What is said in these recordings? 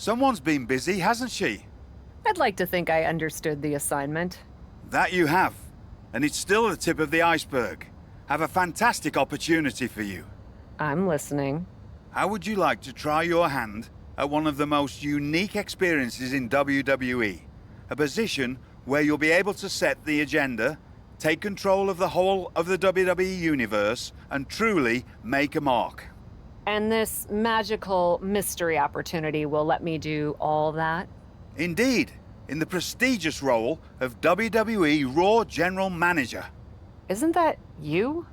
Someone's been busy, hasn't she? I'd like to think I understood the assignment. That you have. And it's still the tip of the iceberg. Have a fantastic opportunity for you. I'm listening. How would you like to try your hand at one of the most unique experiences in WWE? A position where you'll be able to set the agenda, take control of the whole of the WWE universe, and truly make a mark. And this magical mystery opportunity will let me do all that? Indeed, in the prestigious role of WWE Raw General Manager. Isn't that you?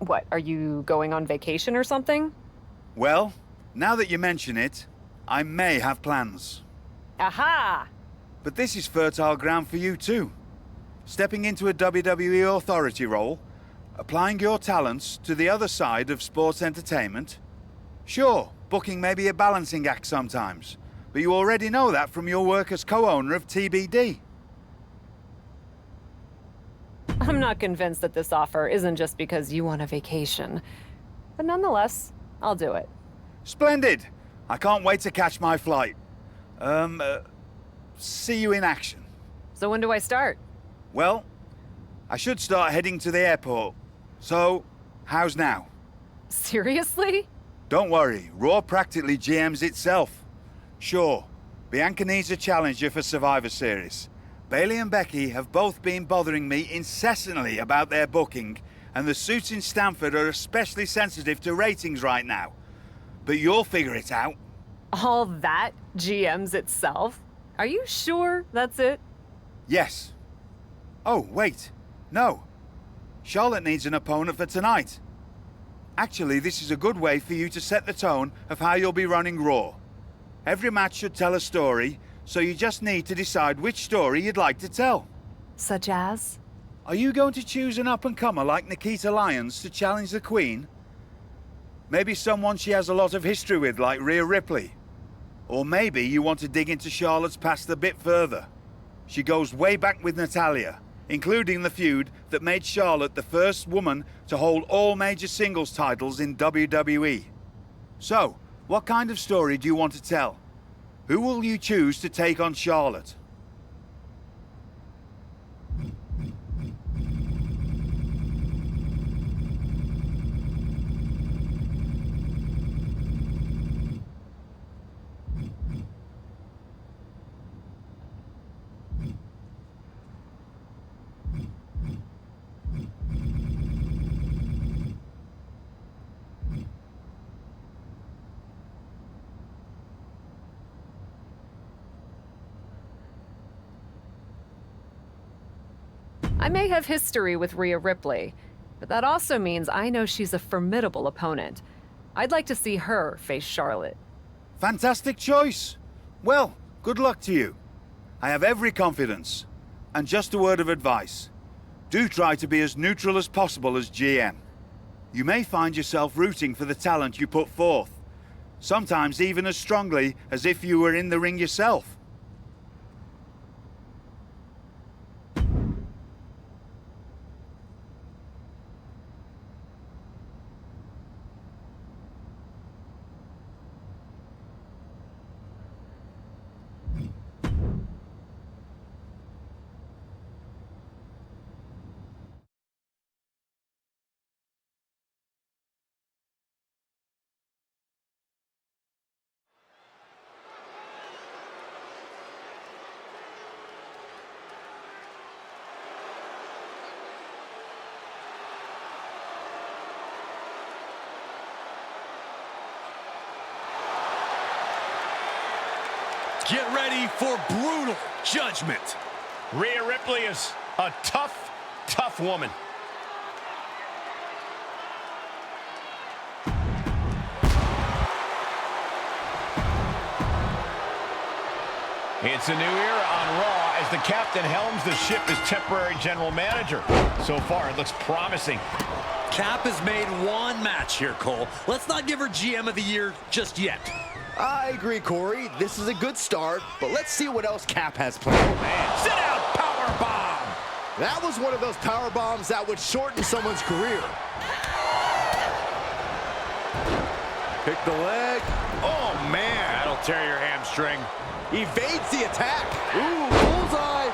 What, are you going on vacation or something? Well, now that you mention it, I may have plans. Aha! But this is fertile ground for you too. Stepping into a WWE authority role, applying your talents to the other side of sports entertainment. Sure, booking may be a balancing act sometimes, but you already know that from your work as co-owner of TBD. I'm not convinced that this offer isn't just because you want a vacation. But nonetheless, I'll do it. Splendid! I can't wait to catch my flight. See you in action. So when do I start? Well, I should start heading to the airport. So, how's now? Seriously? Don't worry, Raw practically GMs itself. Sure, Bianca needs a challenger for Survivor Series. Bayley and Becky have both been bothering me incessantly about their booking, and the suits in Stamford are especially sensitive to ratings right now. But you'll figure it out. All that GMs itself? Are you sure that's it? Yes. Oh, wait. No. Charlotte needs an opponent for tonight. Actually, this is a good way for you to set the tone of how you'll be running Raw. Every match should tell a story, so you just need to decide which story you'd like to tell. Such as? Are you going to choose an up-and-comer like Nikita Lyons to challenge the Queen? Maybe someone she has a lot of history with, like Rhea Ripley. Or maybe you want to dig into Charlotte's past a bit further. She goes way back with Natalya, including the feud that made Charlotte the first woman to hold all major singles titles in WWE. So, what kind of story do you want to tell? Who will you choose to take on Charlotte? I may have history with Rhea Ripley, but that also means I know she's a formidable opponent. I'd like to see her face Charlotte. Fantastic choice. Well, good luck to you. I have every confidence. And just a word of advice. Do try to be as neutral as possible as GM. You may find yourself rooting for the talent you put forth. Sometimes even as strongly as if you were in the ring yourself. Get ready for brutal judgment. Rhea Ripley is a tough, tough woman. It's a new era on Raw as the captain helms the ship as temporary general manager. So far, it looks promising. Cap has made one match here, Cole. Let's not give her GM of the Year just yet. I agree, Corey. This is a good start, but let's see what else Cap has planned. Man, sit out, power bomb. That was one of those power bombs that would shorten someone's career. Pick the leg. Oh, man. That'll tear your hamstring. Evades the attack. Ooh, bullseye.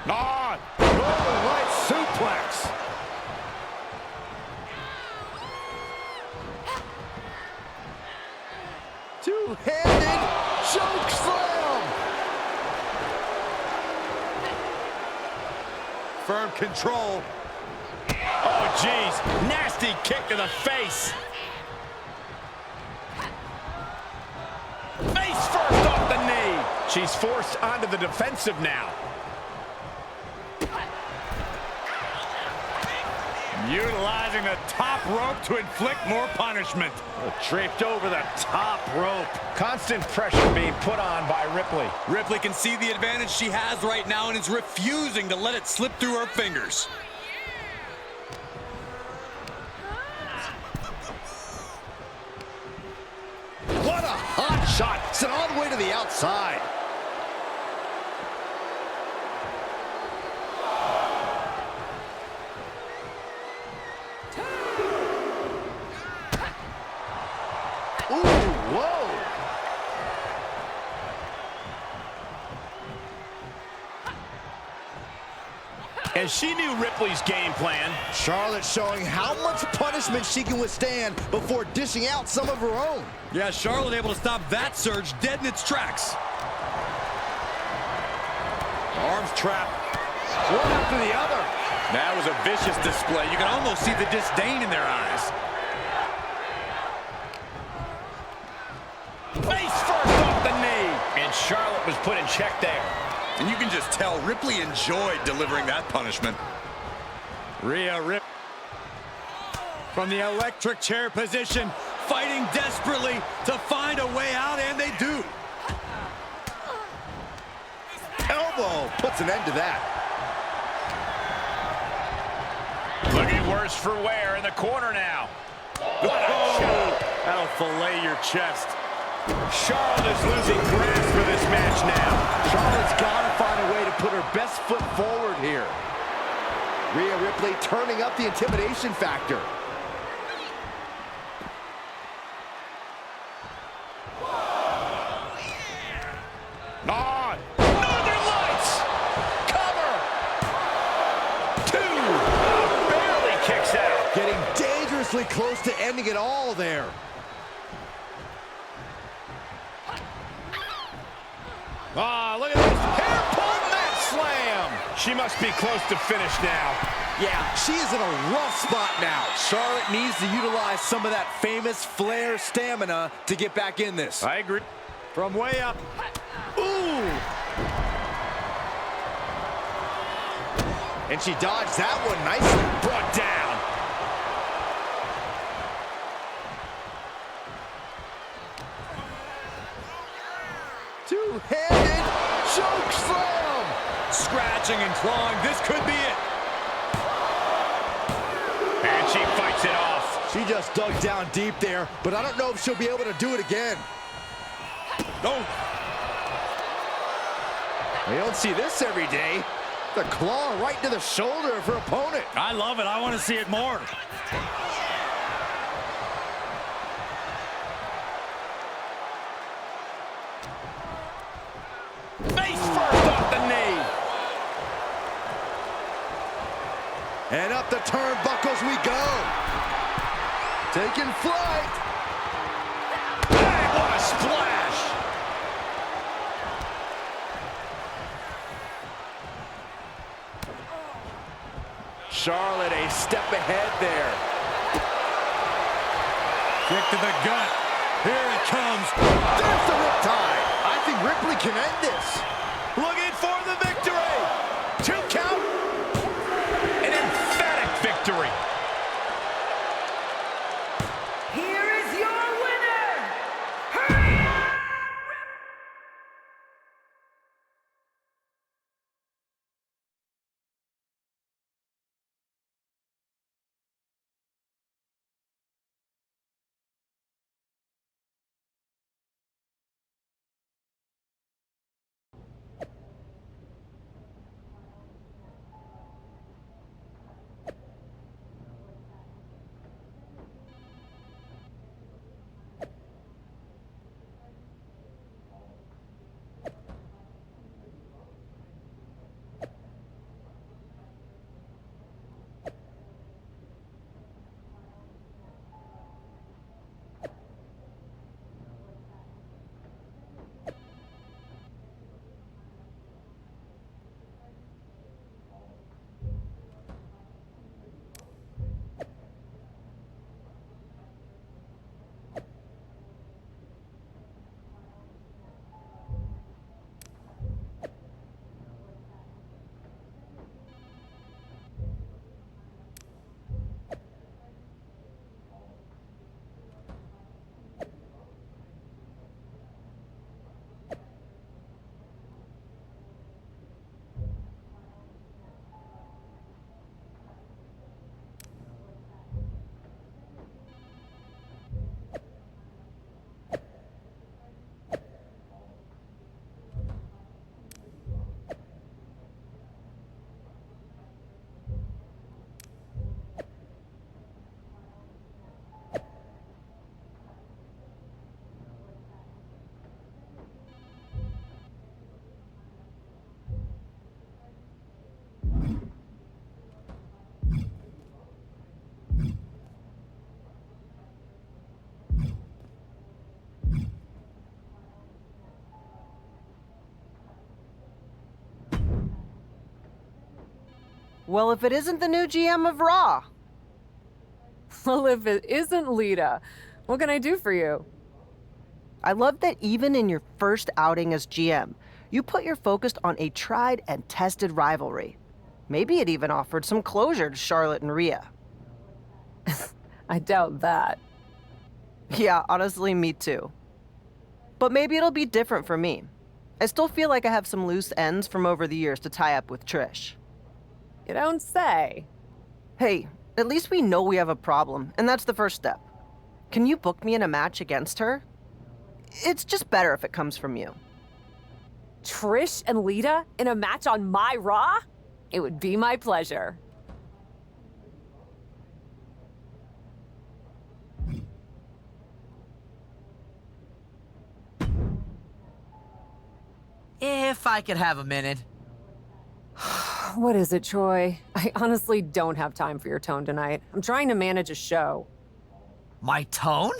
On! Northern Light suplex. Two-handed choke slam. Firm control. Oh, jeez. Nasty kick to the face. Face first off the knee. She's forced onto the defensive now. Utilizing the top rope to inflict more punishment. Draped over the top rope. Constant pressure being put on by Ripley. Ripley can see the advantage she has right now and is refusing to let it slip through her fingers. What a hot shot. Sent all the way to the outside. Ooh, whoa. And she knew Ripley's game plan. Charlotte showing how much punishment she can withstand before dishing out some of her own. Yeah, Charlotte able to stop that surge dead in its tracks. Arms trap. One after the other. That was a vicious display. You can almost see the disdain in their eyes. Face first off the knee. And Charlotte was put in check there. And you can just tell Ripley enjoyed delivering that punishment. Rhea Ripley from the electric chair position, Fighting desperately to find a way out, and they do. Elbow puts an end to that. looking worse for wear in the corner now. What a shot. That'll fillet your chest. Charlotte is losing grasp for this match now. Charlotte's got to find a way to put her best foot forward here. Rhea Ripley turning up the intimidation factor. On. Northern Lights. Cover. Two. Barely kicks out. Getting dangerously close to ending it all there. Ah, look at this. Hair-pull mat slam. She must be close to finish now. Yeah, she is in a rough spot now. Charlotte needs to utilize some of that famous Flair stamina to get back in this. I agree. From way up. Ooh! And she dodged that one nicely. Brought down. Two-handed choke slam! Scratching and clawing, this could be it. And she fights it off. She just dug down deep there, but I don't know if she'll be able to do it again. Oh, You don't see this every day. The claw right to the shoulder of her opponent. I love it. I want to see it more. Face first off the knee. And up the turnbuckles we go. Taking flight. Bang, what a splash. Charlotte a step ahead there. Kick to the gut. Here it comes. There's the riptide. I think Ripley can end this. Looking for the victory. 2 count. An emphatic victory. Here is your winner, Rhea! Well, if it isn't the new GM of Raw. Well, if it isn't Lita, what can I do for you? I love that even in your first outing as GM, you put your focus on a tried and tested rivalry. Maybe it even offered some closure to Charlotte and Rhea. I doubt that. Yeah, honestly, me too. But maybe it'll be different for me. I still feel like I have some loose ends from over the years to tie up with Trish. You don't say. Hey, at least we know we have a problem, and that's the first step. Can you book me in a match against her? It's just better if it comes from you. Trish and Lita in a match on my Raw? It would be my pleasure. If I could have a minute. What is it, Troy? I honestly don't have time for your tone tonight. I'm trying to manage a show. My tone?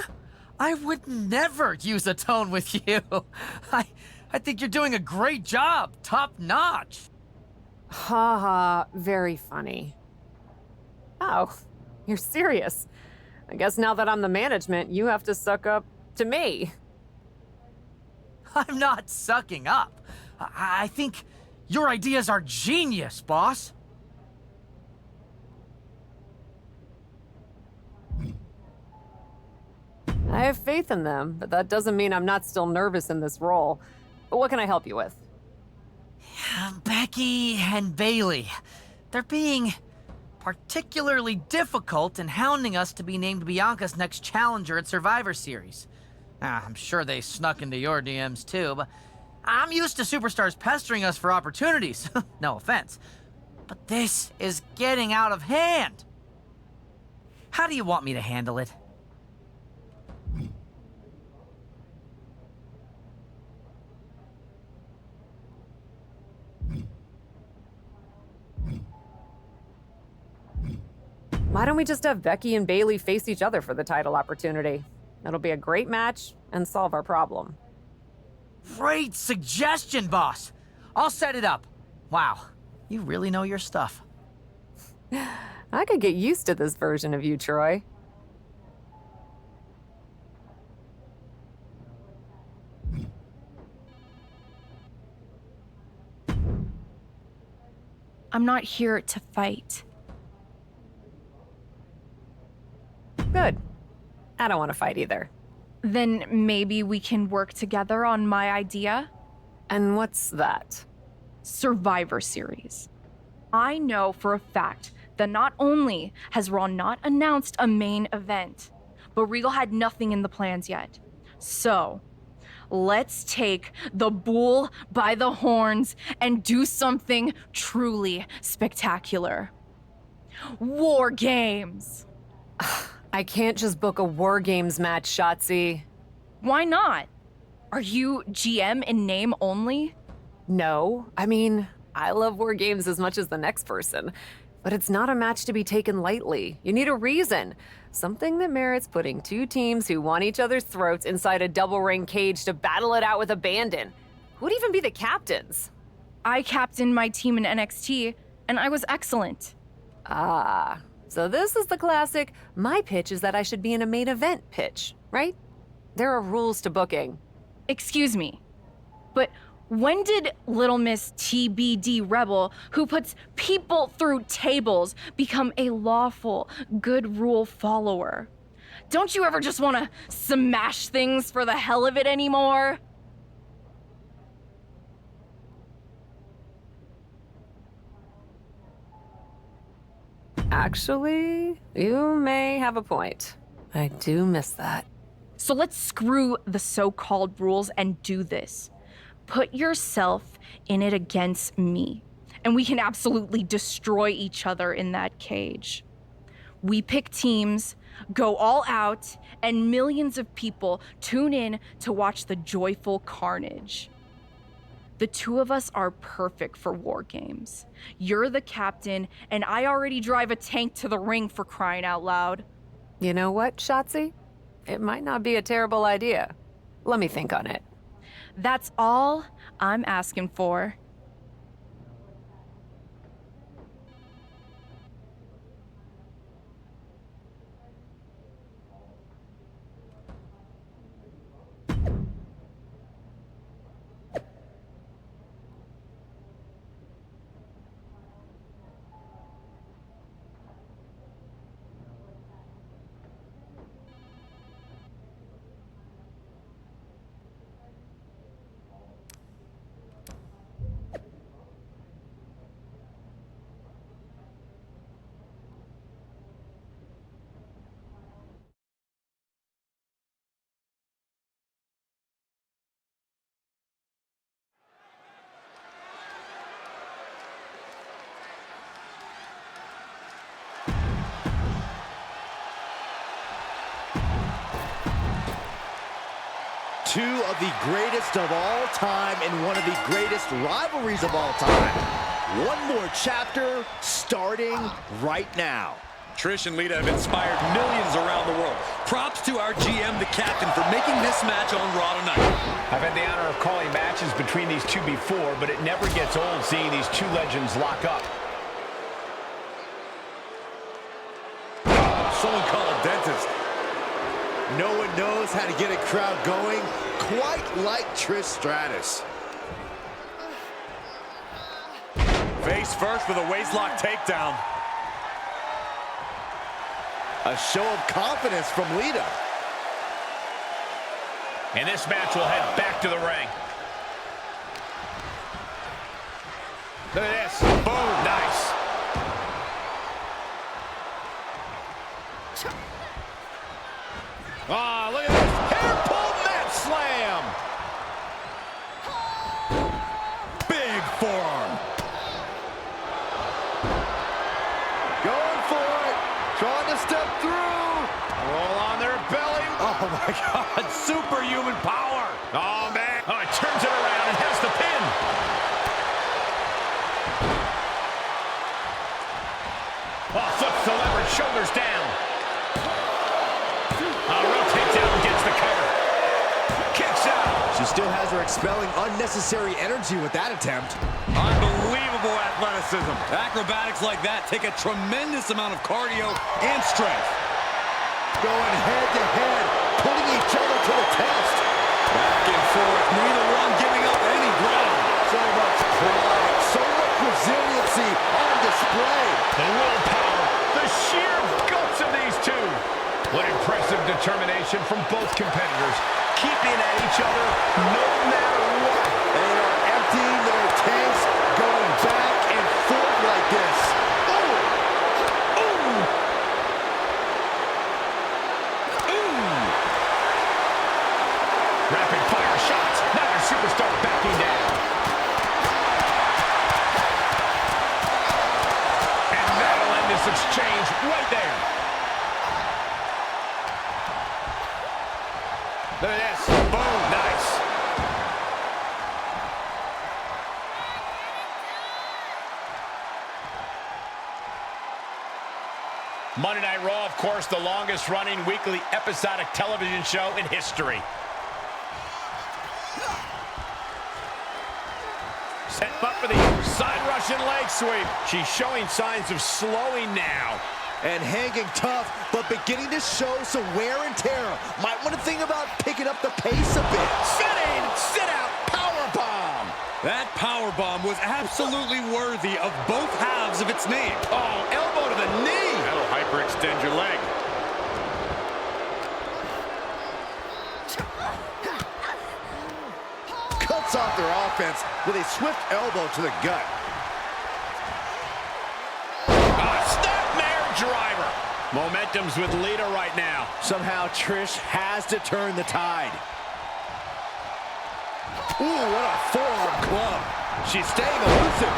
I would never use a tone with you. I think you're doing a great job. Top notch. Ha ha, very funny. Oh, you're serious. I guess now that I'm the management, you have to suck up to me. I'm not sucking up. I think your ideas are genius, boss. I have faith in them, but that doesn't mean I'm not still nervous in this role. But what can I help you with? Becky and Bayley. They're being particularly difficult in hounding us to be named Bianca's next challenger at Survivor Series. I'm sure they snuck into your DMs too, but I'm used to superstars pestering us for opportunities. No offense. But this is getting out of hand. How do you want me to handle it? Why don't we just have Becky and Bayley face each other for the title opportunity? It'll be a great match and solve our problem. Great suggestion, boss. I'll set it up. Wow, you really know your stuff. I could get used to this version of you, Troy. I'm not here to fight. Good. I don't want to fight either. Then maybe we can work together on my idea? And what's that? Survivor Series. I know for a fact that not only has Raw not announced a main event, but Regal had nothing in the plans yet. So, let's take the bull by the horns and do something truly spectacular. Wargames! I can't just book a Wargames match, Shotzi. Why not? Are you GM in name only? No. I mean, I love Wargames as much as the next person. But it's not a match to be taken lightly. You need a reason. Something that merits putting two teams who want each other's throats inside a double ring cage to battle it out with abandon. Who'd even be the captains? I captained my team in NXT, and I was excellent. Ah. So this is the classic, my pitch is that I should be in a main event pitch, right? There are rules to booking. Excuse me, but when did Little Miss TBD Rebel, who puts people through tables, become a lawful, good rule follower? Don't you ever just want to smash things for the hell of it anymore? Actually, you may have a point. I do miss that. So let's screw the so-called rules and do this. Put yourself in it against me, and we can absolutely destroy each other in that cage. We pick teams, go all out, and millions of people tune in to watch the joyful carnage. The two of us are perfect for Wargames. You're the captain, and I already drive a tank to the ring, for crying out loud. You know what, Shotzi? It might not be a terrible idea. Let me think on it. That's all I'm asking for. two of the greatest of all time and one of the greatest rivalries of all time. One more chapter starting right now. Trish and Lita have inspired millions around the world. Props to our GM, the captain, for making this match on Raw tonight. I've had the honor of calling matches between these two before, but it never gets old seeing these two legends lock up. Someone call a dentist. No one knows how to get a crowd going quite like Trish Stratus. Face first with a waistlock takedown. A show of confidence from Lita. And this match will head back to the ring. Look at this. Boom. Nice. Ah, look at this. Hair pull mat slam. Big forearm. Going for it. Trying to step through. Roll on their belly. Oh my God. Superhuman power. Oh, man. Oh, it turns it around and has the pin. Oh, flips the leverage. Shoulders down. Rotates out and gets the cover. Kicks out. She still has her expelling unnecessary energy with that attempt. Unbelievable athleticism. Acrobatics like that take a tremendous amount of cardio and strength. Going head to head, putting each other to the test. Back and forth, neither one giving up any ground. So much pride, so much resiliency on display. The willpower, the sheer guts of these two. What impressive determination from both competitors, keeping at each other no matter what. They are emptying their tanks, going back and forth like this. Ooh! Ooh! Ooh! Rapid fire shots, neither superstar backing down. And that'll end this exchange right there. Look at this. Boom. Nice. Monday Night Raw, of course, the longest-running weekly episodic television show in history. Set up for the side Russian leg sweep. She's showing signs of slowing now. And hanging tough, but beginning to show some wear and tear. Might want to think about picking up the pace a bit. Sitting, sit out, powerbomb. That powerbomb was absolutely worthy of both halves of its name. Oh, elbow to the knee. That'll hyperextend your leg. Cuts off their offense with a swift elbow to the gut. Driver. Momentum's with Lita right now. Somehow Trish has to turn the tide. Ooh, what a forearm club. She's staying elusive.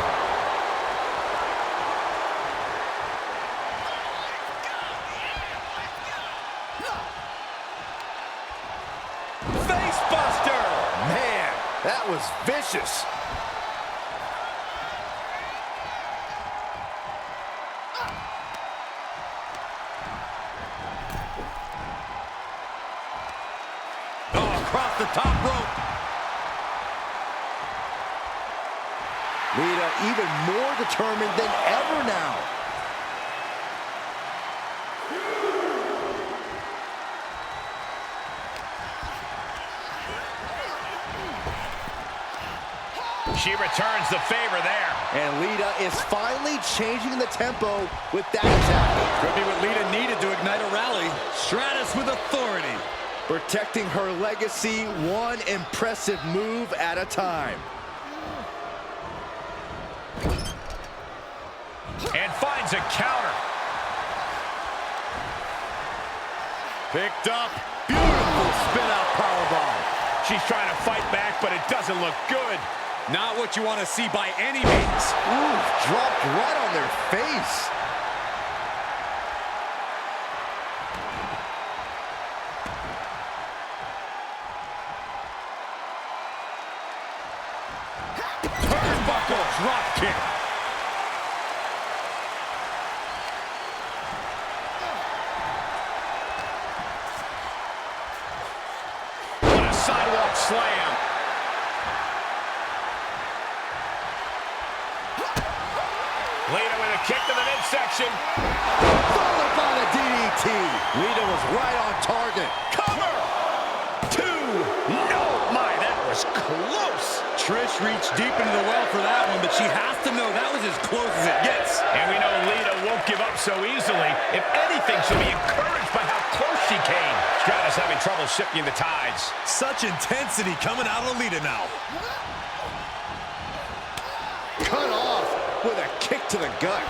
Face buster. Man, that was vicious. Across the top rope. Lita even more determined than ever now. She returns the favor there. And Lita is finally changing the tempo with that attack. Could be what Lita needed to ignite a rally. Stratus with authority. Protecting her legacy one impressive move at a time. And finds a counter. Picked up. Beautiful spin-out powerbomb. She's trying to fight back, but it doesn't look good. Not what you want to see by any means. Ooh, dropped right on their face. slam. Lita with a kick to the midsection. Followed by the DDT. Lita was right on target. Cover! 2. No! My, that was close. Trish reached deep into the well for that one, but she has to know that was as close as it gets. And we know Lita won't give up so easily. If anything, she'll be encouraged by how close she came. Stratus having trouble shifting the tides. Such intensity coming out of Lita now. Cut off with a kick to the gut.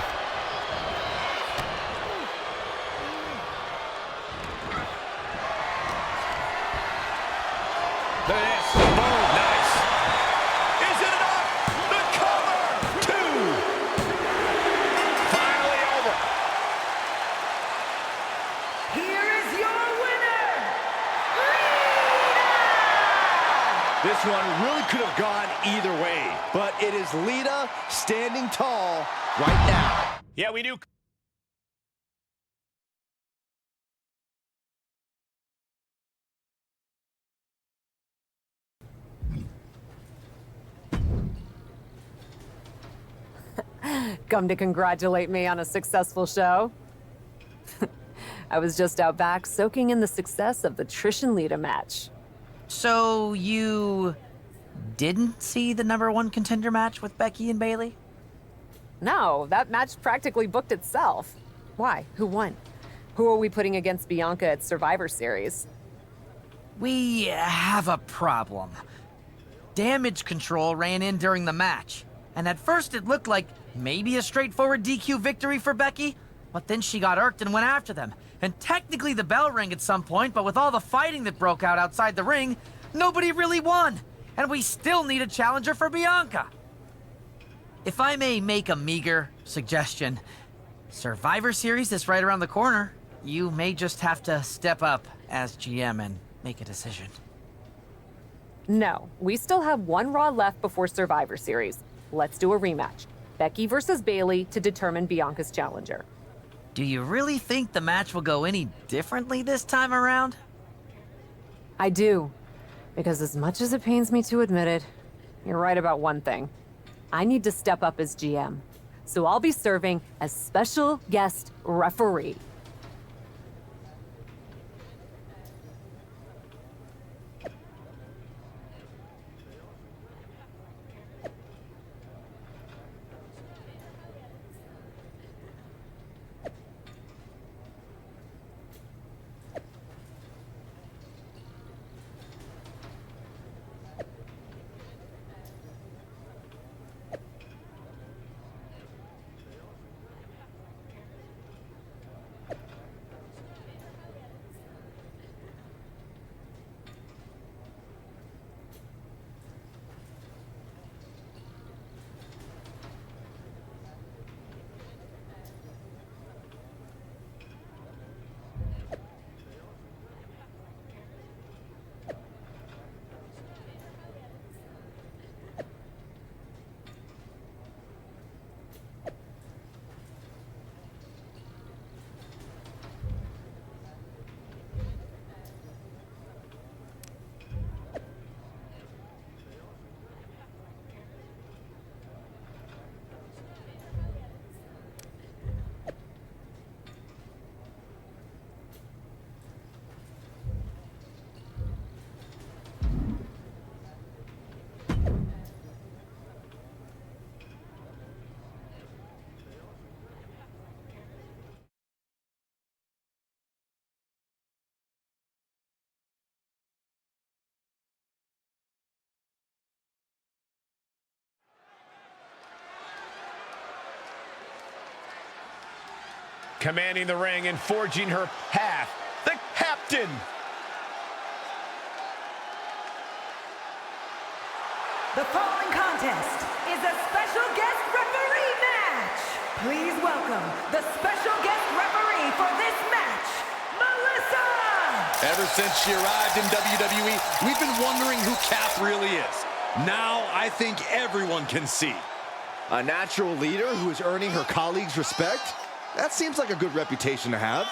Look at this. Boom. Nice. Is it enough? The cover. 2. Finally over. Here is your winner, Lita! This one really could have gone either way, but it is Lita standing tall right now. Yeah, we do. Come to congratulate me on a successful show? I was just out back soaking in the success of the Trish and Lita match. So you didn't see the #1 contender match with Becky and Bayley? No, that match practically booked itself. Why? Who won? Who are we putting against Bianca at Survivor Series? We have a problem. Damage control ran in during the match, and at first it looked like maybe a straightforward DQ victory for Becky, but then she got irked and went after them. And technically the bell rang at some point, but with all the fighting that broke out outside the ring, nobody really won. And we still need a challenger for Bianca. If I may make a meager suggestion, Survivor Series is right around the corner. You may just have to step up as GM and make a decision. No, we still have one Raw left before Survivor Series. Let's do a rematch. Becky versus Bayley to determine Bianca's challenger. Do you really think the match will go any differently this time around? I do. Because as much as it pains me to admit it, you're right about one thing. I need to step up as GM. So I'll be serving as special guest referee. Commanding the ring and forging her path, the captain. The following contest is a special guest referee match. Please welcome the special guest referee for this match, Melissa! Ever since she arrived in WWE, we've been wondering who Cap really is. Now I think everyone can see. A natural leader who is earning her colleagues' respect? That seems like a good reputation to have.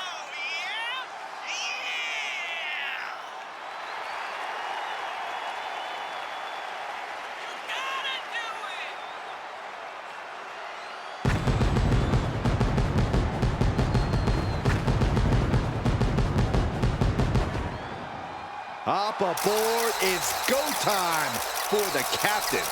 aboard. It's go time for the captain.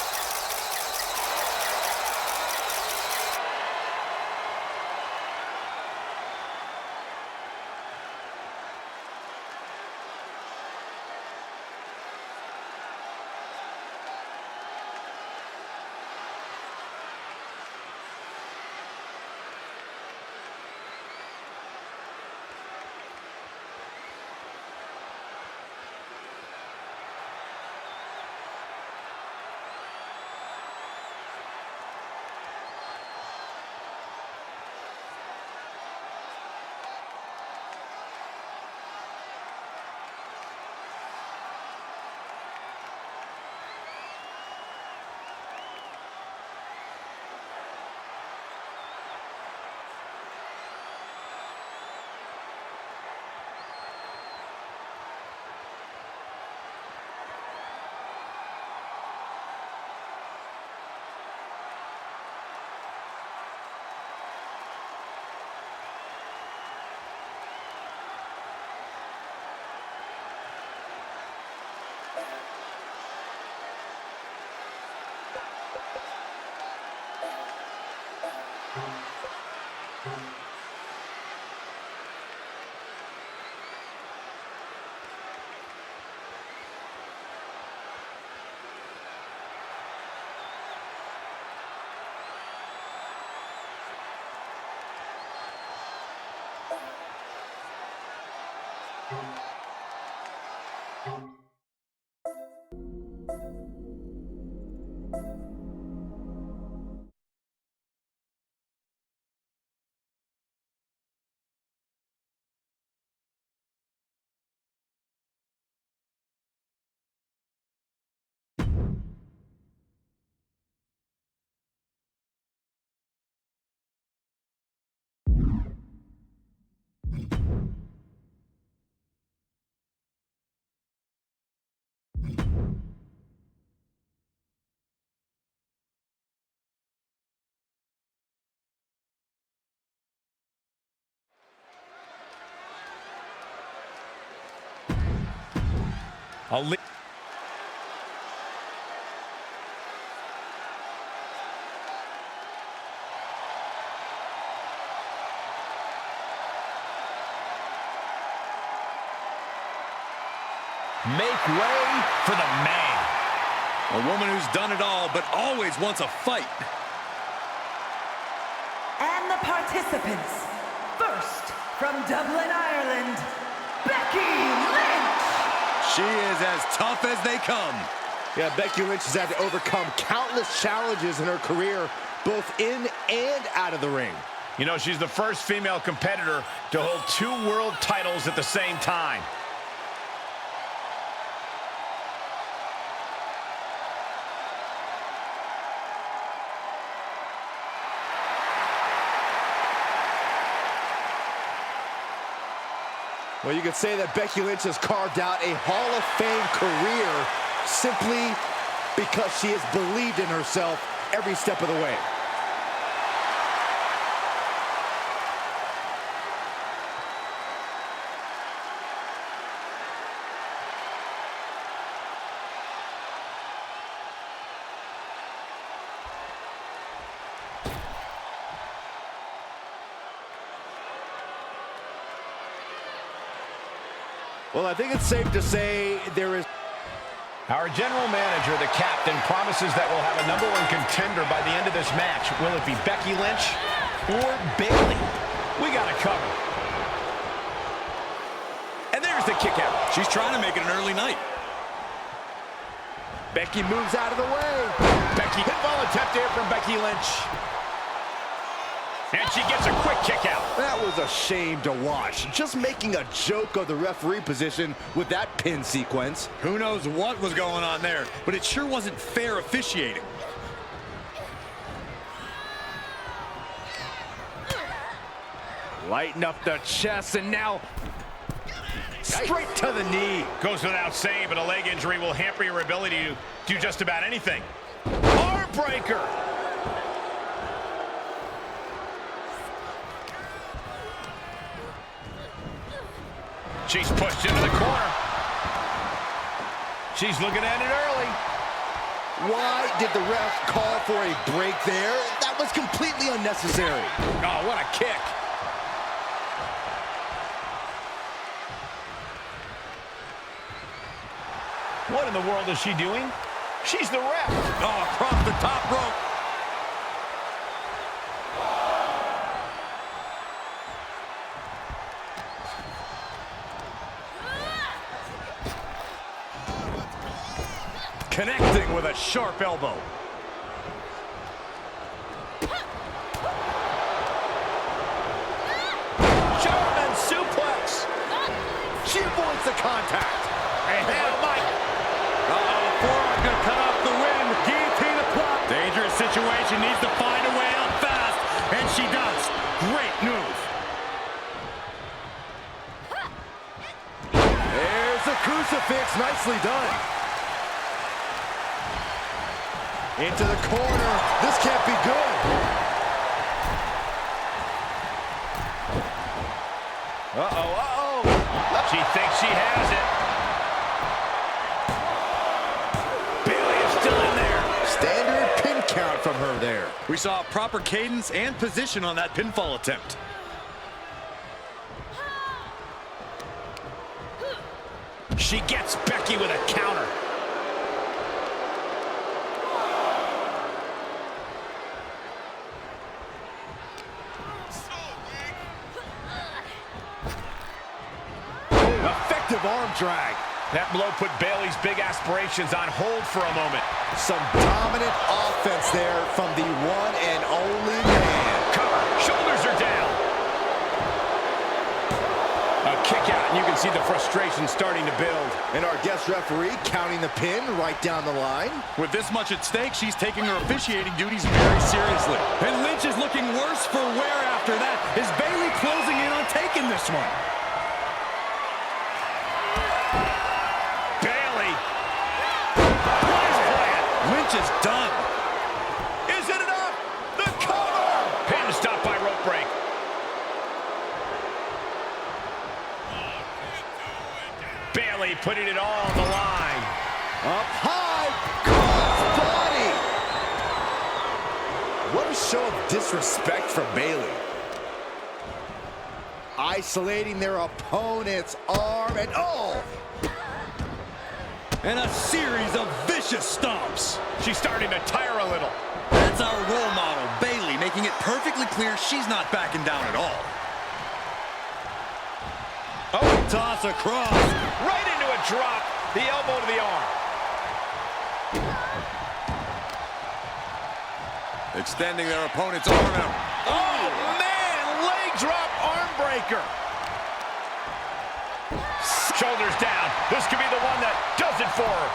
Make way for the man. A woman who's done it all, but always wants a fight. And the participants. First, from Dublin, Ireland, Becky Lynch. She is as tough as they come. Yeah, Becky Lynch has had to overcome countless challenges in her career, both in and out of the ring. You know, she's the first female competitor to hold 2 world titles at the same time. Well, you could say that Becky Lynch has carved out a Hall of Fame career simply because she has believed in herself every step of the way. Well, I think it's safe to say there is... Our general manager, the captain, promises that we'll have a #1 contender by the end of this match. Will it be Becky Lynch or Bayley? We got it covered. And there's the kick out. She's trying to make it an early night. Becky moves out of the way. Becky, pinfall attempt here from Becky Lynch. And she gets a quick kick out. That was a shame to watch. Just making a joke of the referee position with that pin sequence. Who knows what was going on there, but it sure wasn't fair officiating. Lighten up the chest, and now straight to the knee. Goes without saying, but a leg injury will hamper your ability to do just about anything. Arm breaker. She's pushed into the corner. She's looking at it early. Why did the ref call for a break there? That was completely unnecessary. Oh, what a kick. What in the world is she doing? She's the ref. Oh, across the top rope. Connecting with a sharp elbow. German suplex. She avoids the contact. And Mike. Uh-oh, forearm gonna cut off the win. Guillotine applied. Dangerous situation, needs to find a way out fast. And she does. Great move. There's the crucifix. Nicely done. Into the corner. This can't be good. Uh-oh, uh-oh. She thinks she has it. Bayley is still in there. Standard pin count from her there. We saw proper cadence and position on that pinfall attempt. She gets Becky with a counter. Effective arm drag. That blow put Bayley's big aspirations on hold for a moment. Some dominant offense there from the one and only man. Cover. Shoulders are down. A kick out, and you can see the frustration starting to build. And our guest referee counting the pin right down the line. With this much at stake, she's taking her officiating duties very seriously. And Lynch is looking worse for wear after that. Is Bayley closing in on taking this one? Bayley. Nice plan. Lynch is done. Is it enough? The cover. Pin stopped by rope break. Bayley putting it all on the line. Up high. Cross body. What a show of disrespect from Bayley. Isolating their opponent's arm and oh! And a series of vicious stomps. She's starting to tire a little. That's our role model, Bayley, making it perfectly clear she's not backing down at all. Oh, toss across. Right into a drop. The elbow to the arm. Extending their opponent's arm out. Oh, man! Leg drop arm breaker. Shoulders down. This could be the one that does it for her.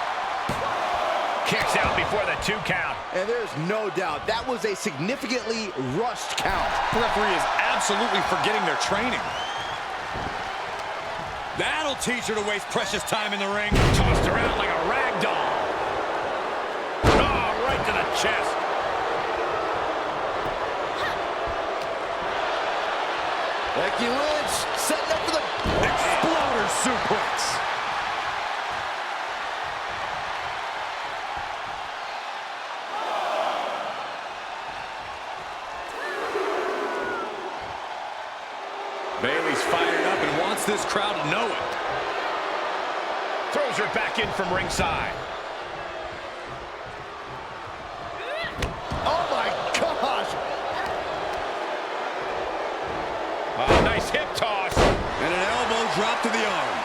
Kicks out before the 2 count. And there's no doubt that was a significantly rushed count. The referee is absolutely forgetting their training. That'll teach her to waste precious time in the ring. Tossed around like a rag doll. Oh, right to the chest. Becky Lynch setting up for the Exploder suplex. Bayley's fired up and wants this crowd to know it. Throws her back in from ringside. oh my gosh! Oh, nice hip toss. And an elbow drop to the arm.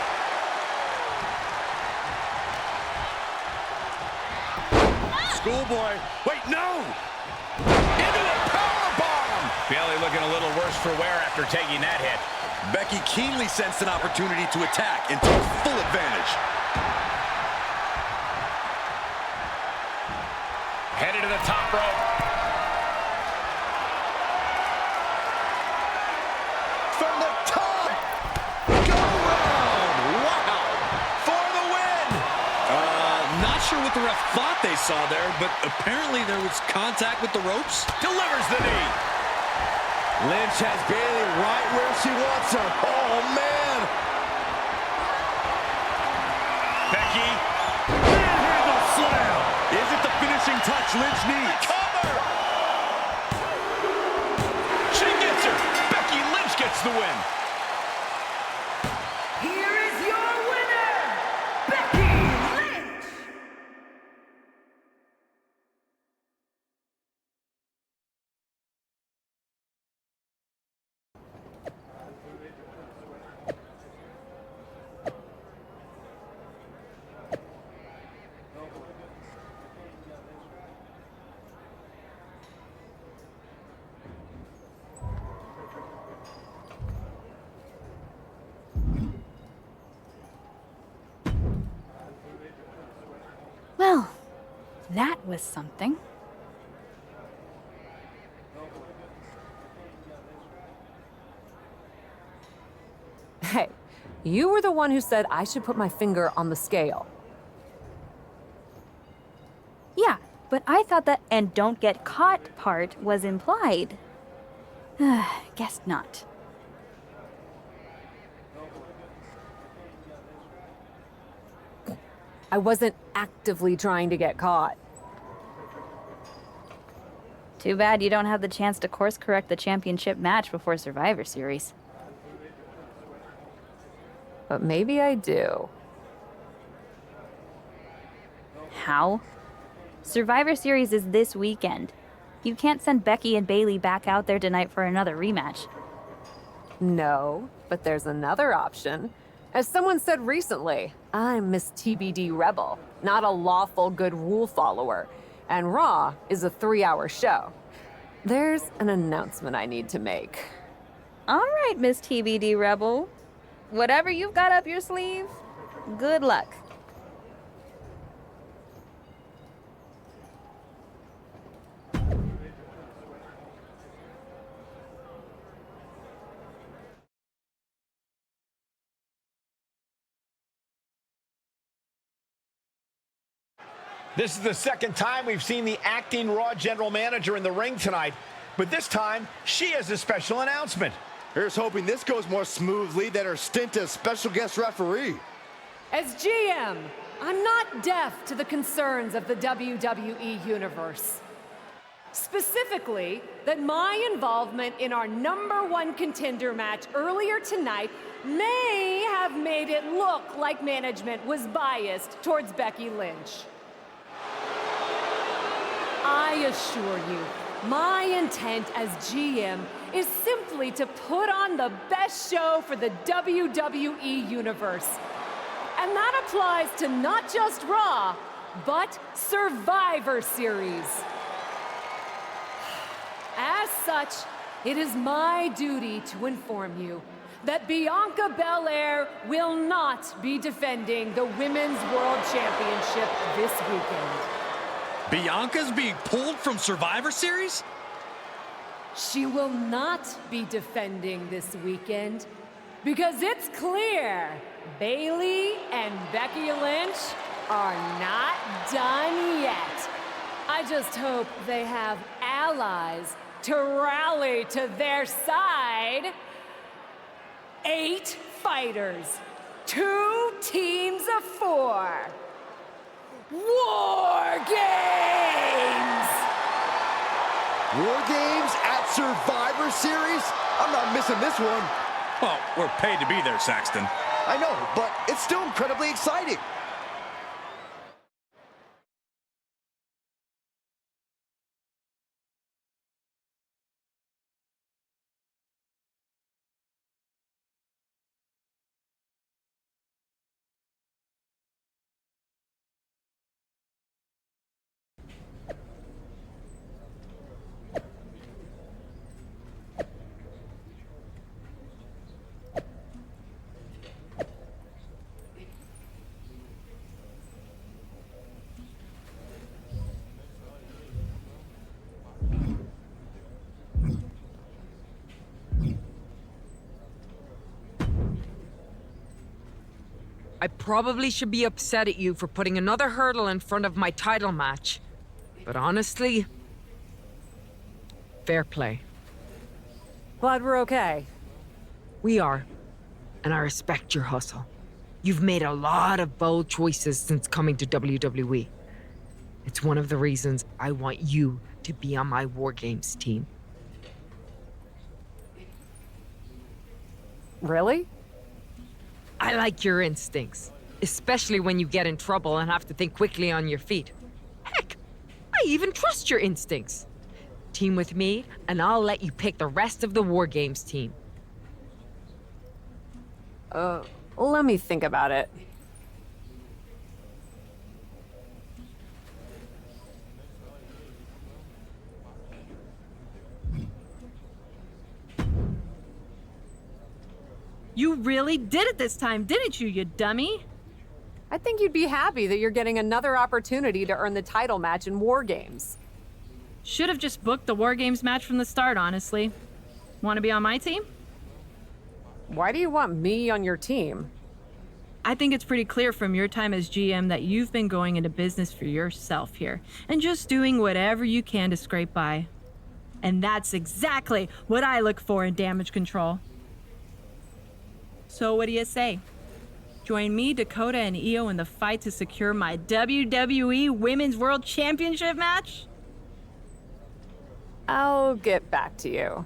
Schoolboy. Wait, no! Into a powerbomb. Bayley looking a little worse for wear after taking that hit. Becky keenly sensed an opportunity to attack and took full advantage. Headed to the top rope. From the top! Go round! Wow! For the win! Not sure what the ref thought they saw there, but apparently there was contact with the ropes. Delivers the knee. Lynch has Bayley right where she wants her. Oh, man! Becky. match Lynch needs. Cover! She gets her. Becky Lynch gets the win. Here is your winner, Becky Lynch! Well, that was something. Hey, you were the one who said I should put my finger on the scale. Yeah, but I thought that "and don't get caught" part was implied. Guess not. I wasn't actively trying to get caught. Too bad you don't have the chance to course correct the championship match before Survivor Series. But maybe I do. How? Survivor Series is this weekend. You can't send Becky and Bayley back out there tonight for another rematch. No, but there's another option. As someone said recently, I'm Miss TBD Rebel, not a lawful good rule follower. And Raw is a 3-hour show. There's an announcement I need to make. All right, Miss TBD Rebel. Whatever you've got up your sleeve, good luck. This is the second time we've seen the acting Raw general manager in the ring tonight, but this time she has a special announcement. Here's hoping this goes more smoothly than her stint as special guest referee. As GM, I'm not deaf to the concerns of the WWE Universe. Specifically, that my involvement in our #1 contender match earlier tonight may have made it look like management was biased towards Becky Lynch. I assure you, my intent as GM is simply to put on the best show for the WWE Universe. And that applies to not just Raw, but Survivor Series. As such, it is my duty to inform you that Bianca Belair will not be defending the Women's World Championship this weekend. Bianca's being pulled from Survivor Series? She will not be defending this weekend because it's clear Bayley and Becky Lynch are not done yet. I just hope they have allies to rally to their side. 8 fighters, 2 teams of 4. Wargames! Wargames at Survivor Series? I'm not missing this one. Well, we're paid to be there, Saxton. I know, but it's still incredibly exciting. I probably should be upset at you for putting another hurdle in front of my title match. But honestly, fair play. Glad we're okay. We are, and I respect your hustle. You've made a lot of bold choices since coming to WWE. It's one of the reasons I want you to be on my Wargames team. Really? I like your instincts, especially when you get in trouble and have to think quickly on your feet. Heck, I even trust your instincts. Team with me, and I'll let you pick the rest of the Wargames team. Let me think about it. You really did it this time, didn't you, you dummy? I think you'd be happy that you're getting another opportunity to earn the title match in Wargames. Should have just booked the Wargames match from the start, honestly. Want to be on my team? Why do you want me on your team? I think it's pretty clear from your time as GM that you've been going into business for yourself here, and just doing whatever you can to scrape by. And that's exactly what I look for in damage control. So what do you say? Join me, Dakota, and Io in the fight to secure my WWE Women's World Championship match? I'll get back to you.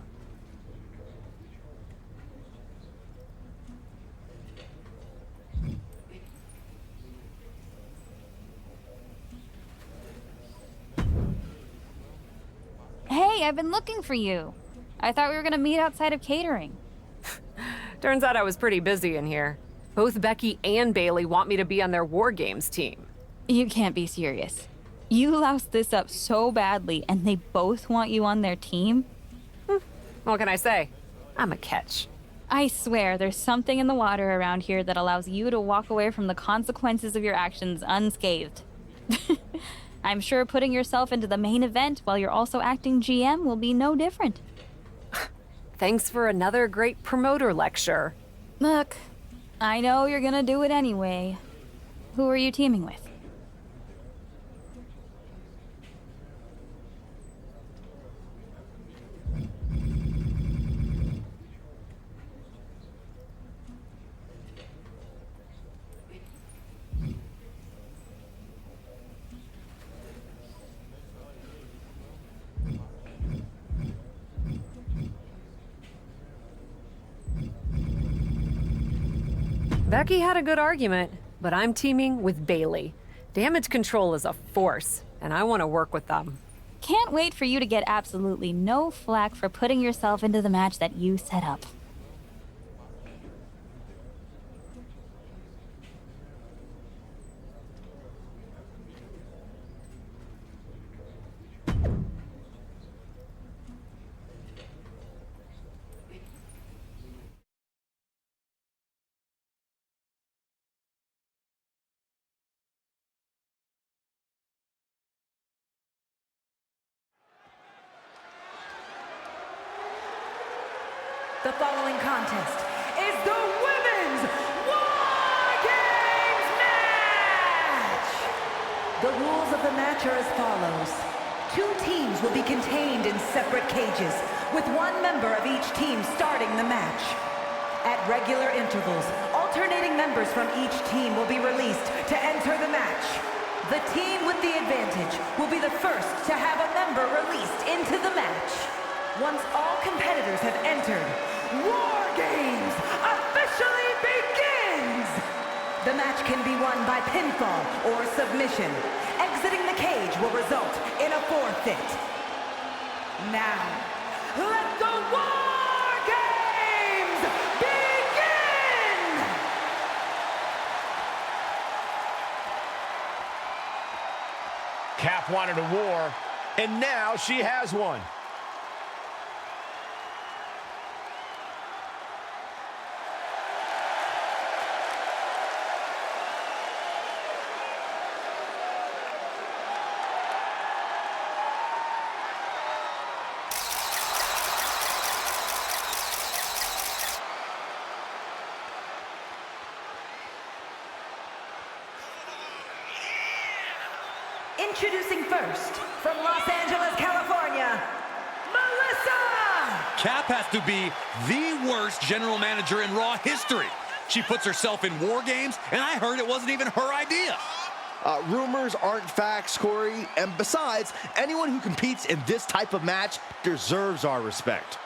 Hey, I've been looking for you. I thought we were gonna meet outside of catering. Turns out I was pretty busy in here. Both Becky and Bayley want me to be on their Wargames team. You can't be serious. You loused this up so badly, and they both want you on their team? What can I say? I'm a catch. I swear, there's something in the water around here that allows you to walk away from the consequences of your actions unscathed. I'm sure putting yourself into the main event while you're also acting GM will be no different. Thanks for another great promoter lecture. Look, I know you're gonna do it anyway. Who are you teaming with? Becky had a good argument, but I'm teaming with Bayley. Damage control is a force, and I want to work with them. Can't wait for you to get absolutely no flack for putting yourself into the match that you set up. The following contest is the Women's Wargames match! The rules of the match are as follows. 2 teams will be contained in separate cages, with 1 member of each team starting the match. At regular intervals, alternating members from each team will be released to enter the match. The team with the advantage will be the first to have a member released into the match. Once all competitors have entered, Wargames officially begins! The match can be won by pinfall or submission. Exiting the cage will result in a forfeit. Now, let the Wargames begin! Cap wanted a war, and now she has one. Introducing first, from Los Angeles, California, Melissa! Cap has to be the worst general manager in Raw history. She puts herself in War Games, and I heard it wasn't even her idea. Rumors aren't facts, Corey. And besides, anyone who competes in this type of match deserves our respect.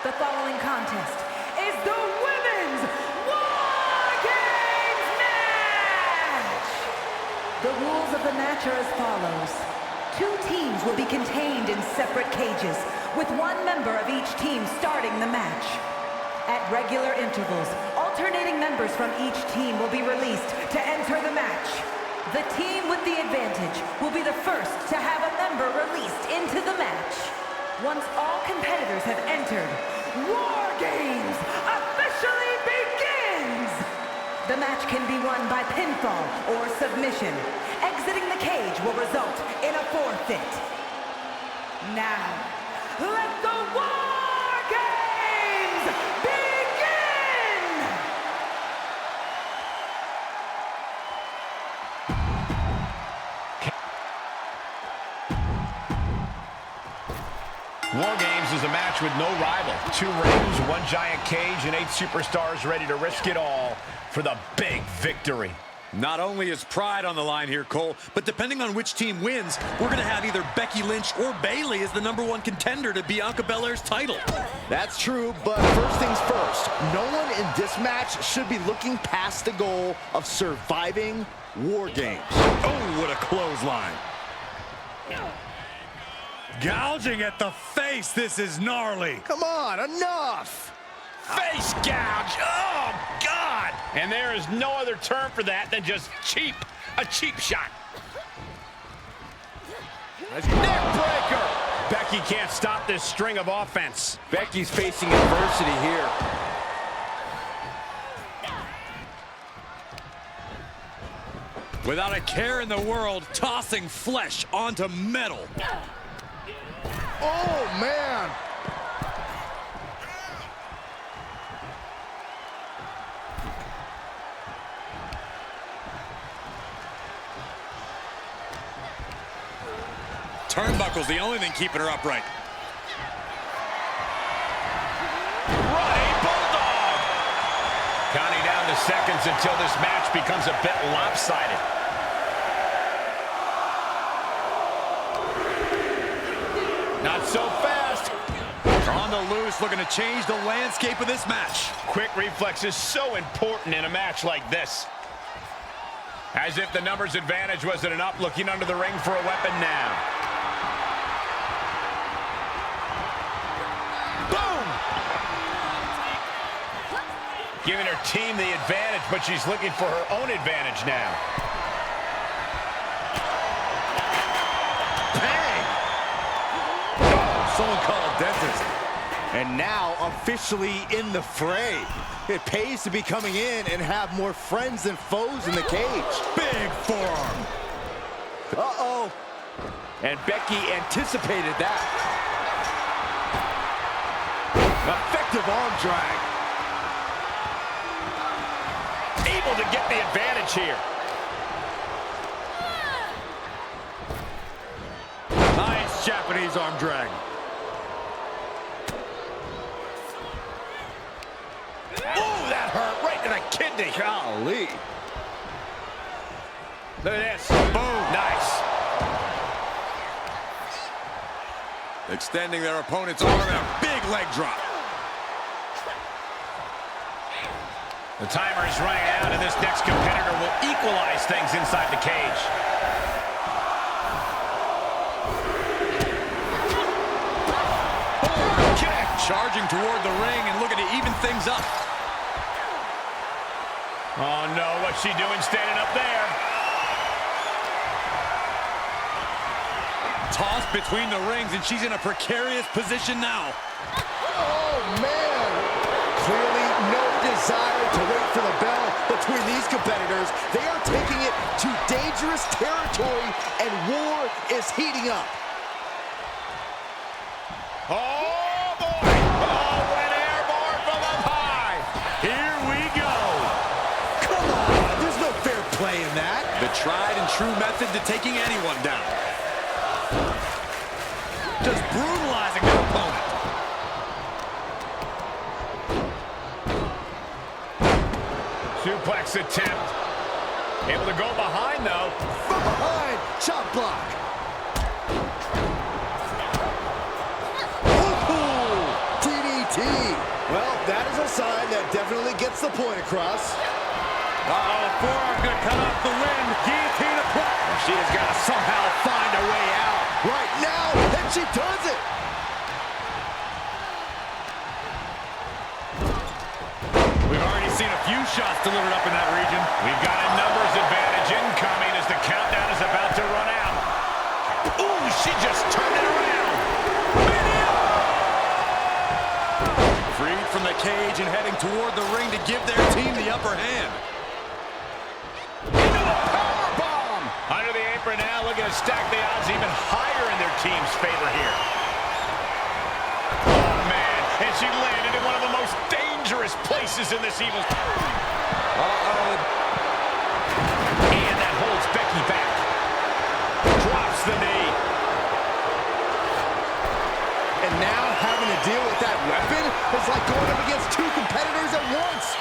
The following contest is the Women's Wargames match! The rules of the match are as follows. 2 teams will be contained in separate cages, with 1 member of each team starting the match. At regular intervals, alternating members from each team will be released to enter the match. The team with the advantage will be the first to have a member released into the match. Once all competitors have entered, War Games officially begins! The match can be won by pinfall or submission. Exiting the cage will result in a forfeit. Now, let the War Games begin! War Games is a match with no rival. 2 rings, 1 giant cage, and 8 superstars ready to risk it all for the big victory. Not only is pride on the line here, Cole, but depending on which team wins, we're going to have either Becky Lynch or Bayley as the #1 contender to Bianca Belair's title. That's true, but first things first, no one in this match should be looking past the goal of surviving War Games. Oh, what a clothesline. Gouging at the face. This is gnarly. Come on, enough! Face gouge! Oh, God! And there is no other term for that than just cheap. A cheap shot. Neck breaker! Becky can't stop this string of offense. Becky's facing adversity here. Without a care in the world, tossing flesh onto metal. Oh, man! Turnbuckle's the only thing keeping her upright. Running Bulldog! Counting down the seconds until this match becomes a bit lopsided. so fast. On the loose, looking to change the landscape of this match. Quick reflexes so important in a match like this. As if the numbers advantage wasn't enough, looking under the ring for a weapon now. Boom! Giving her team the advantage, but she's looking for her own advantage now. Bang! Oh, someone call a dentist. And now officially in the fray. It pays to be coming in and have more friends than foes in the cage. Big forearm. Uh-oh. And Becky anticipated that. Effective arm drag. Able to get the advantage here. Nice Japanese arm drag. Ooh, that hurt right to the kidney. Golly. Look at this. Boom. Nice. Extending their opponent's arm and a big leg drop. The timer is running out, and this next competitor will equalize things inside the cage. Oh, kick. Charging toward the ring and looking to even things up. Oh, no. What's she doing standing up there? Tossed between the rings, and she's in a precarious position now. Oh, man. Clearly no desire to wait for the bell between these competitors. They are taking it to dangerous territory, and war is heating up. Oh, boy. Oh, an airborne from up high. Here we go. Come on. There's no fair play in that. The tried and true method to taking anyone down. Just brutalizing their opponent. Suplex attempt. Able to go behind, though. From behind. Chop block. Ooh, DDT. Well, that is a sign that definitely gets the point across. Uh-oh, forearm gonna cut off the wind. Guillotine applied. She has got to somehow find a way out. Right now, and she does it. We've already seen a few shots delivered up in that region. We've got a numbers advantage incoming as the countdown is about to run out. Ooh, she just turned it around. Freed from the cage and heading toward the ring to give their team the upper hand. Into the powerbomb. Under the apron now, looking to stack the odds even higher in their team's favor here. Oh, man. And she landed in one of the most dangerous places in this evil. Uh-oh. And that holds Becky back. Drops the knee. And now having to deal with that weapon is like going up against two competitors at once.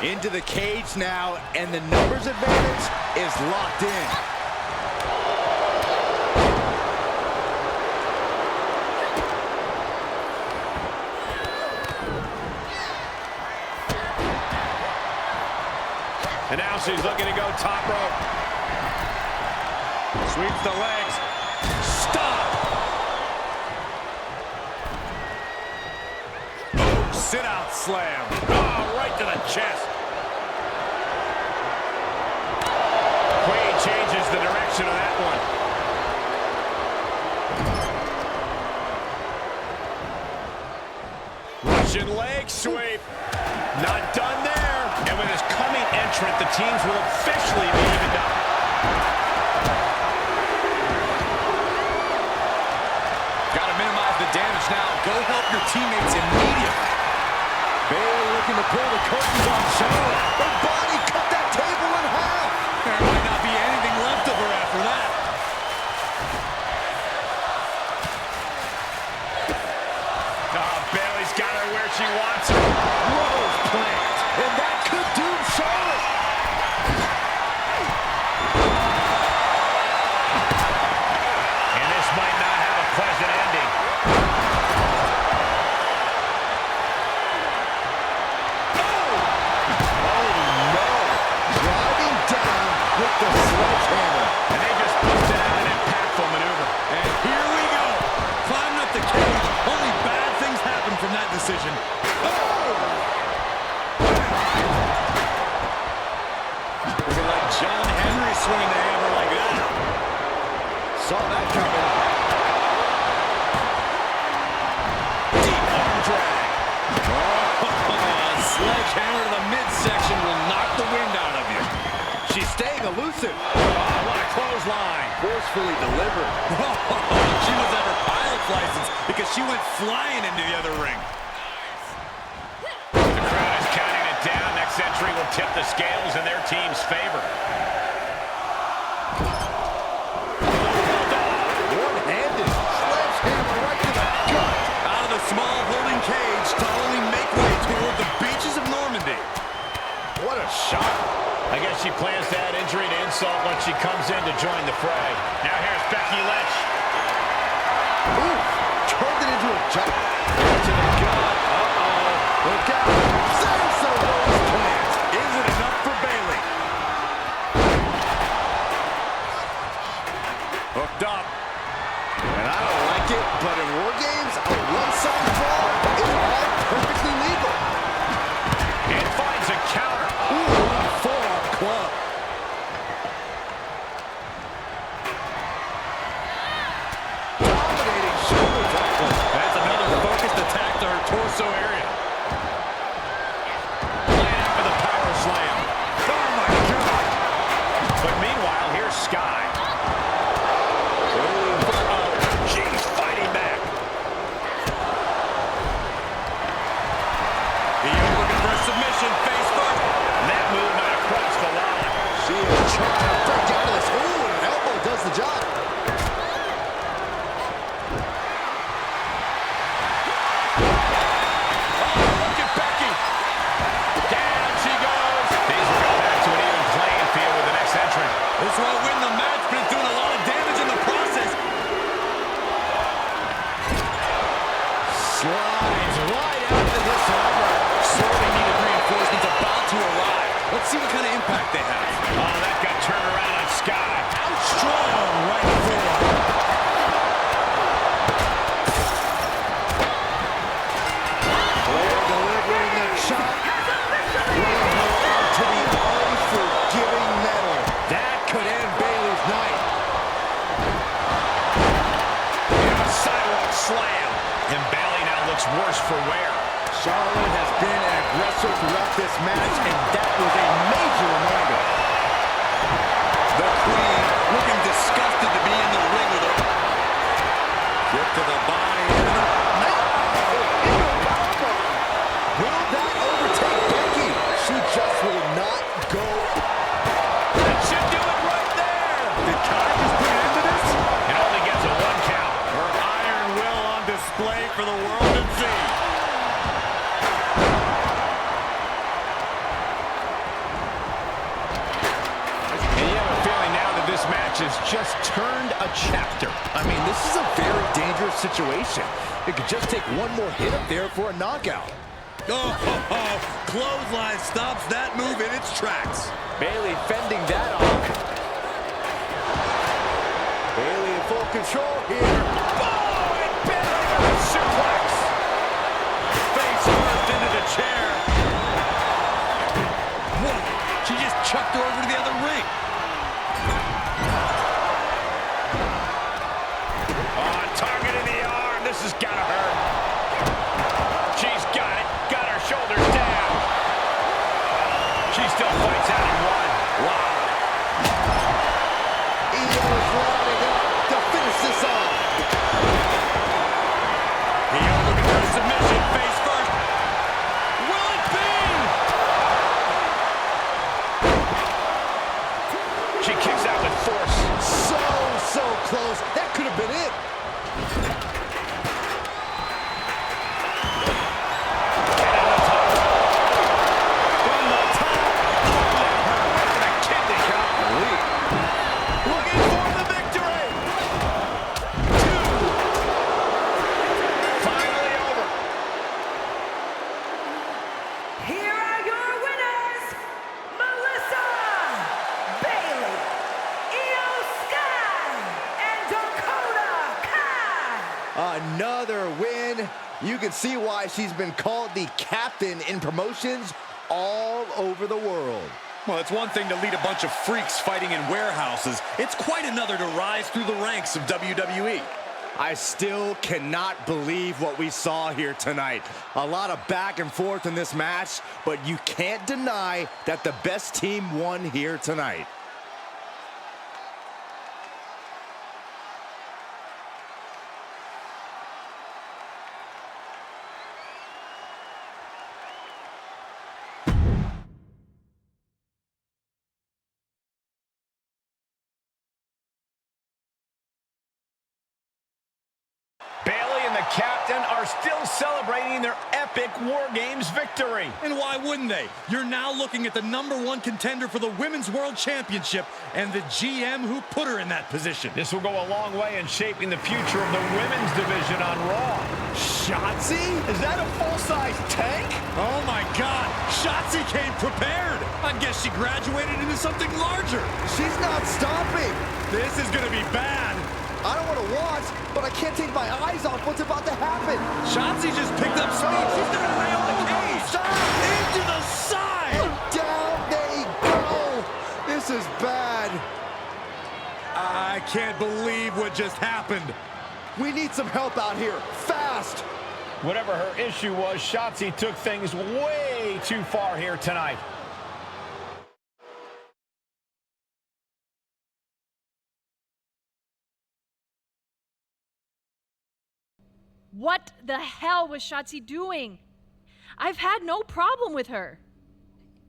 Into the cage now, and the numbers advantage is locked in. And now she's looking to go top rope. Sweeps the legs. Stop! Oh, sit-out slam. Oh, right to the chest. Queen changes the direction of that one. Russian leg sweep. Not done there. And with his coming entrant, the teams will officially be evened up. Got to minimize the damage now. Go help your teammates immediately. Bayley looking to pull the curtains on Charlotte. Her body cut that table in half. There might not be anything left of her after that. Oh, Bayley's got her where she wants her. Rose plant. And that could doom Charlotte. the sledgehammer. And they just busted out an impactful maneuver. And here we go. Climbing up the cage. Only bad things happen from that decision. Looking like John Henry swinging the hammer like that. Saw that coming. Deep arm drag. Oh, sledgehammer to the midsection will knock the wind out of you. She's staying elusive. Oh, what a clothesline. Forcefully delivered. She was at her pilot's license because she went flying into the other ring. The crowd is counting it down. Next entry will tip the scales in their team's favor. One-handed sledgehammer right to the gut. Out of the small holding cage to only make way toward the beaches of Normandy. What a shot. I guess she plans to add injury to insult when she comes in to join the fray. Now here's Becky Lynch. Ooh, turned it into a jump. To the gut. Uh-oh. Look out. There's the rose plant. Is it enough for Bayley? Hooked up. And I don't like it, but in Wargames, a one-side fall is all perfectly legal. And finds a counter. Ooh, what a forearm club. Dominating shoulder tackle. That's another focused attack to her torso area. Playing out for the power slam. Oh my God. But meanwhile, here's Sky. She's fighting back. Io looking for a submission, face first. And that move might have crossed the line. She is trying to break out of this. Ooh, and an elbow does the job. Look at Becky. Down she goes. Things will go back to an even playing field with the next entrant. This won't win the match, but it's doing a lot of damage in the process. Slides right out into this armor. Sorely needed reinforcements about to arrive. Let's see what kind of impact they have. Oh, that got turned around on Sky. Strong right forearm. Flair delivering the chop. Bringing her up to the unforgiving metal. That could end Bayley's night. And a sidewalk slam. And Bayley now looks worse for wear. Charlotte has been an aggressor throughout this match, and that was a major reminder. The Queen looking disgusted to be in the ring with her. Kick to the body. Will that overtake Becky? She just will not go. That should do it right there. Did Kai just put an end to this? It only gets a one count. Her iron will on display for the world to see. And you have a feeling now that this match has just turned a chapter. I mean, this is a very dangerous situation. It could just take one more hit up there for a knockout. Oh, clothesline stops that move in its tracks. Bayley fending that off. Bayley in full control here. Oh, and Bayley with a suplex. Face first into the chair. Whoa, she just chucked her over to the other ring. Oh, target in the arm. This has got to hurt. She's got it. Got her shoulders down. She still fights out in one. Wow. Io is lining up to finish this off. Io looking for a submission. Face first. Will it be? She kicks out with force. So close. That could have been it. Here are your winners, Melissa Bayley Another win. You can see why she's been called the captain in promotions all over the world. Well, it's one thing to lead a bunch of freaks fighting in warehouses. It's quite another to rise through the ranks of WWE. I still cannot believe what we saw here tonight. A lot of back and forth in this match, but you can't deny that the best team won here tonight. Bayley and the captain are still celebrating their epic War Games victory. And why wouldn't they? You're now looking at the #1 contender for the Women's World Championship and the GM who put her in that position. This will go a long way in shaping the future of the women's division on Raw. Shotzi? Is that a full-size tank? Oh my God, Shotzi came prepared. I guess she graduated into something larger. She's not stopping. This is gonna be bad. I don't want to watch, but I can't take my eyes off what's about to happen. Shotzi just picked up speed. She's gonna nail the cage. Stop! Into the side. Down they go. This is bad. I can't believe what just happened. We need some help out here, fast. Whatever her issue was, Shotzi took things way too far here tonight. What the hell was Shotzi doing? I've had no problem with her.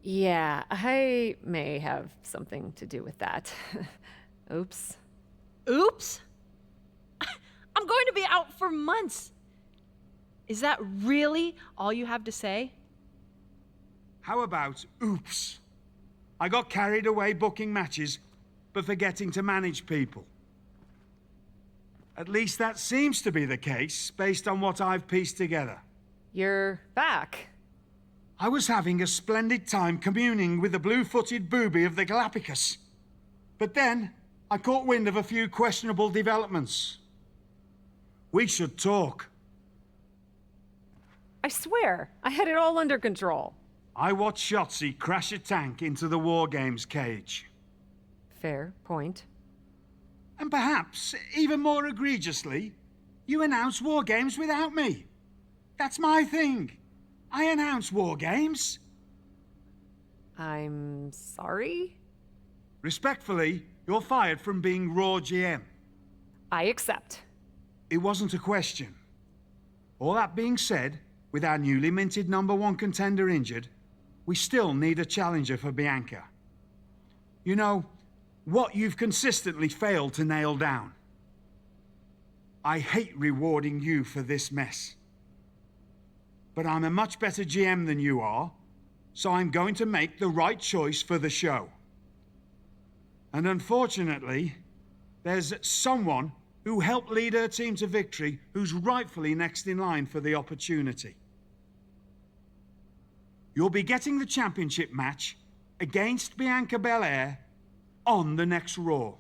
Yeah, I may have something to do with that. Oops. Oops? I'm going to be out for months. Is that really all you have to say? How about oops? I got carried away booking matches, but forgetting to manage people. At least that seems to be the case, based on what I've pieced together. You're back. I was having a splendid time communing with the blue-footed booby of the Galapagos. But then, I caught wind of a few questionable developments. We should talk. I swear, I had it all under control. I watched Shotzi crash a tank into the Wargames cage. Fair point. And perhaps, even more egregiously, you announce Wargames without me. That's my thing. I announce Wargames. I'm sorry? Respectfully, you're fired from being Raw GM. I accept. It wasn't a question. All that being said, with our newly minted #1 contender injured, we still need a challenger for Bianca. You know, what you've consistently failed to nail down. I hate rewarding you for this mess. But I'm a much better GM than you are, so I'm going to make the right choice for the show. And unfortunately, there's someone who helped lead her team to victory who's rightfully next in line for the opportunity. You'll be getting the championship match against Bianca Belair on the next Raw.